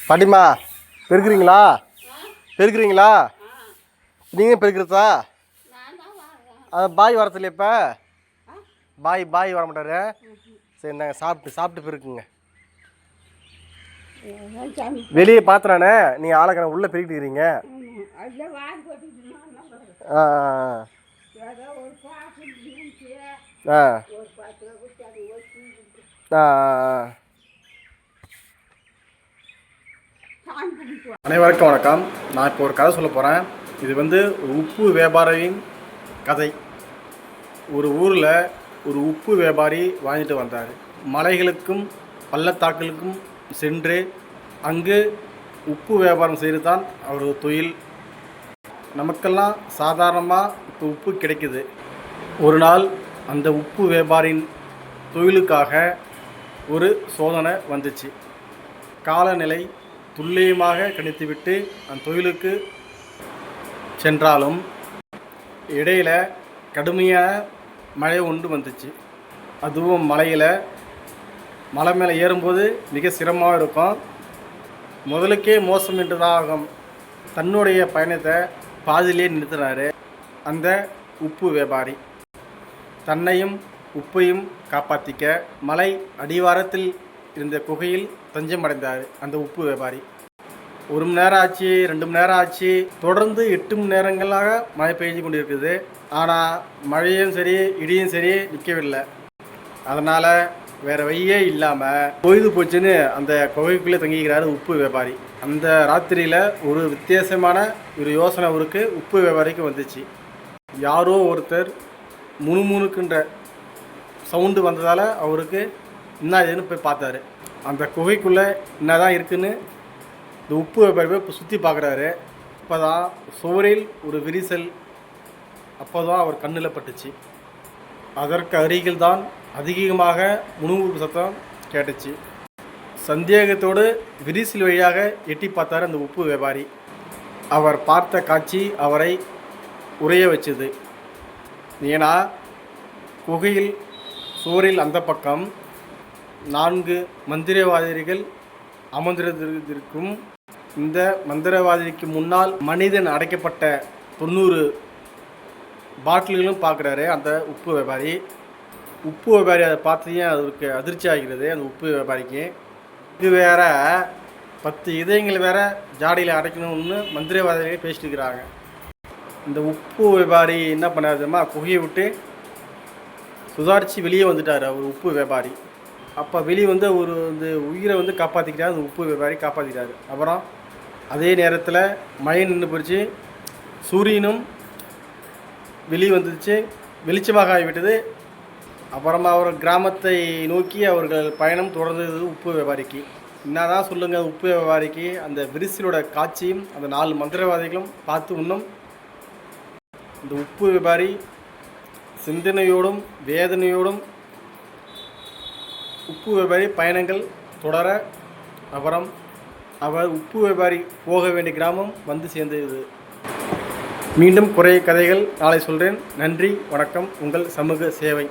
பாட்டிமா பெருக்குறீங்களா? பெருக்குறீங்களா? நீங்கள் பெருக்கிறதா? பாய் வரதில்ல இப்போ? பாய் வர மாட்டாரு. சரி, நாங்கள் சாப்பிட்டு பெருக்குங்க. வெளியே பார்த்துறானே நீங்கள் ஆளக்கணக்கு உள்ளே பெருக்கிட்டுக்கிறீங்க. ஆ ஆ ஆ ஆ. அனைவருக்கும் வணக்கம். நான் இப்போ ஒரு கதை சொல்ல போகிறேன். இது ஒரு உப்பு வியாபாரியின் கதை. ஒரு ஊரில் ஒரு உப்பு வியாபாரி வாழ்ந்துட்டு வந்தார். மலைகளுக்கும் பள்ளத்தாக்களுக்கும் சென்று அங்கு உப்பு வியாபாரம் செய்து தான் அவரது தொழில். நமக்கெல்லாம் சாதாரணமாக இப்போ உப்பு கிடைக்குது. ஒரு நாள் அந்த உப்பு வியாபாரியின் தொழிலுக்காக ஒரு சோதனை வந்துச்சு. காலநிலை துல்லியமாக கணித்துவிட்டு அந்த தொழிலுக்கு சென்றாலும் இடையில் கடுமையான மழை ஒன்று வந்துச்சு. அதுவும் மலை மேலே ஏறும்போது மிக சிரமமாக இருக்கும். முதலுக்கே மோசம் என்று தான் ஆகும். தன்னுடைய பயணத்தை பாதியிலே நிறுத்தினார் அந்த உப்பு வியாபாரி. தன்னையும் உப்பையும் காப்பாற்றிக்க மலை அடிவாரத்தில் இருந்த குகையில் தஞ்சம் அடைந்தார் அந்த உப்பு வியாபாரி. 1 மணி நேரம் ஆச்சு, 2 மணி நேரம் ஆச்சு, தொடர்ந்து 8 மணி நேரங்களாக மழை பெய்து கொண்டிருக்குது. ஆனால் மழையும் சரி இடியும் சரி நிற்கவில்லை. அதனால் வேறு வழியே இல்லாமல் பொழுது போச்சுன்னு அந்த குகைக்குள்ளே தங்கிக்கிறாரு உப்பு வியாபாரி. அந்த ராத்திரியில் ஒரு வித்தியாசமான ஒரு யோசனை அவருக்கு உப்பு வியாபாரிக்கு வந்துச்சு. யாரோ ஒருத்தர் முணுமுணுக்குன்ற சவுண்டு வந்ததால் அவருக்கு என்ன இதுன்னு போய் பார்த்தாரு. அந்த குகைக்குள்ளே என்ன தான் இருக்குன்னு இந்த உப்பு வியாபாரி போய் சுற்றி பார்க்குறாரு. அப்போ தான் சுவரில் ஒரு விரிசல் அப்போ தான் அவர் கண்ணில் பட்டுச்சு. அதற்கு அருகில் தான் அதிகமாக முணுமுணுப்பு சத்தம் கேட்டுச்சு. சந்தேகத்தோடு விரிசல் வழியாக எட்டி பார்த்தார் அந்த உப்பு வியாபாரி. அவர் பார்த்த காட்சி அவரை உறைய வச்சது. ஏன்னா குகையில் சுவரில் அந்த பக்கம் 4 மந்திரவாதிகள் அமர்ந்திருக்கும். இந்த மந்திரவாதிக்கு முன்னால் மனிதன் அடைக்கப்பட்ட 90 பாட்டில்களும் பார்க்குறாரு அந்த உப்பு வியாபாரி. உப்பு வியாபாரி அதை பார்த்ததையும் அவருக்கு அதிர்ச்சி ஆகிறது அந்த உப்பு வியாபாரிக்கு. இது வேற 10 இதயங்கள் வேற ஜாடியில் அடைக்கணும்னு மந்திரவாதிகள் பேசிட்டு இருக்கிறாங்க. இந்த உப்பு வியாபாரி என்ன பண்ணாருமா, குகையை விட்டு சுதாரித்து வெளியே வந்துட்டார் அவர் உப்பு வியாபாரி. அப்போ வெளியே ஒரு உயிரை காப்பாற்றிக்கிட்டார் அந்த உப்பு வியாபாரி, காப்பாற்றிட்டார். அப்புறம் அதே நேரத்தில் மழை நின்று போயிடுச்சு. சூரியனும் வெளியே வந்துச்சு, வெளிச்சமாக ஆகிவிட்டது. அப்புறமா அவர் கிராமத்தை நோக்கி அவர்கள் பயணம் தொடர்ந்தது உப்பு வியாபாரிக்கு. என்ன தான் சொல்லுங்கள், உப்பு வியாபாரிக்கு அந்த விரிசலோட காட்சியும் அந்த 4 மந்திரவாதிகளும் பார்த்து இன்னும் இந்த உப்பு வியாபாரி சிந்தனையோடும் வேதனையோடும் உப்பு வியாபாரி பயணங்கள் தொடர, அப்புறம் அவர் உப்பு வியாபாரி போக வேண்டிய கிராமம் வந்து சேர்ந்தது. மீண்டும் குறை கதைகள் நாளை சொல்கிறேன். நன்றி, வணக்கம். உங்கள் சமூக சேவை.